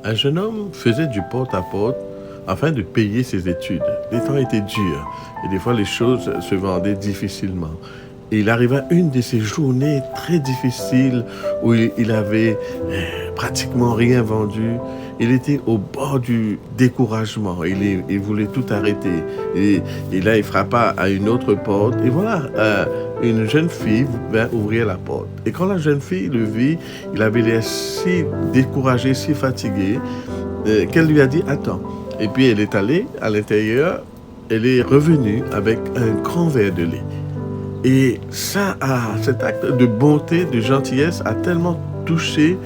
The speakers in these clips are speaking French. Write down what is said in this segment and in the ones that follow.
Un jeune homme faisait du porte-à-porte afin de payer ses études. Les temps étaient durs et des fois les choses se vendaient difficilement. Et il arriva une de ces journées très difficiles où il avait pratiquement rien vendu. Il était au bord du découragement. Il voulait tout arrêter. Et là, il frappa à une autre porte. Et voilà, une jeune fille vint ouvrir la porte. Et quand la jeune fille le vit, il avait l'air si découragé, si fatigué, qu'elle lui a dit « Attends ». Et puis elle est allée à l'intérieur. Elle est revenue avec un grand verre de lait. Et cet acte de bonté, de gentillesse a tellement touché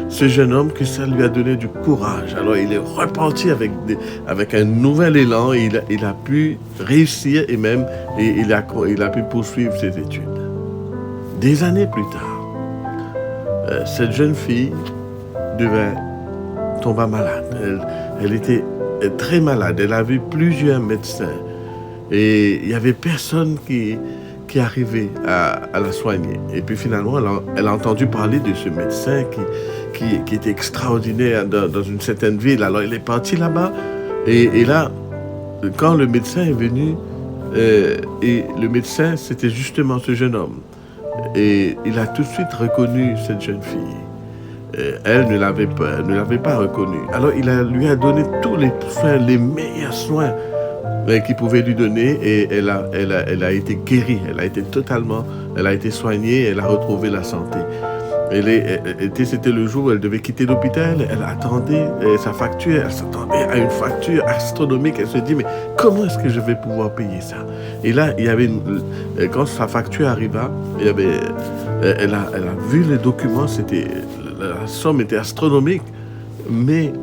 ce jeune homme que ça lui a donné du courage. Alors il est reparti avec un nouvel élan. Il a pu réussir et même il a pu poursuivre ses études. Des années plus tard, cette jeune fille tomba malade. Elle était très malade. Elle a vu plusieurs médecins. Et il n'y avait personne qui arrivait à la soigner. Et puis finalement, elle a entendu parler de ce médecin qui était extraordinaire dans une certaine ville. Alors elle est partie là-bas. Et là, quand le médecin est venu, et le médecin, c'était justement ce jeune homme. Et il a tout de suite reconnu cette jeune fille. Elle ne l'avait pas reconnue. Alors il lui a donné tous les meilleurs soins qu'il pouvait lui donner, et elle a été guérie, elle a été soignée, elle a retrouvé la santé. C'était le jour où elle devait quitter l'hôpital, elle attendait sa facture, elle s'attendait à une facture astronomique, elle se dit mais comment est-ce que je vais pouvoir payer ça? Et là, quand sa facture arriva, elle a vu les documents, la somme était astronomique, mais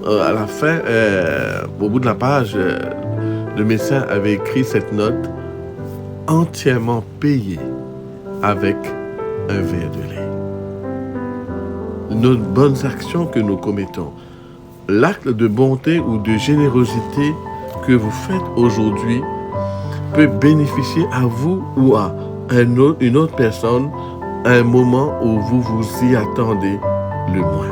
à la fin, au bout de la page, le médecin avait écrit cette note entièrement payée avec un verre de lait. Nos bonnes actions que nous commettons, l'acte de bonté ou de générosité que vous faites aujourd'hui peut bénéficier à vous ou à une autre personne à un moment où vous vous y attendez le moins.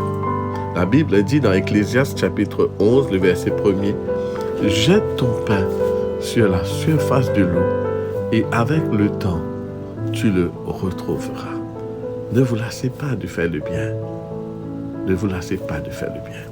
La Bible dit dans Ecclésiaste chapitre 11, le verset 1er, « Jette ton pain sur la surface de l'eau et avec le temps, tu le retrouveras. » Ne vous lassez pas de faire le bien. Ne vous lassez pas de faire le bien.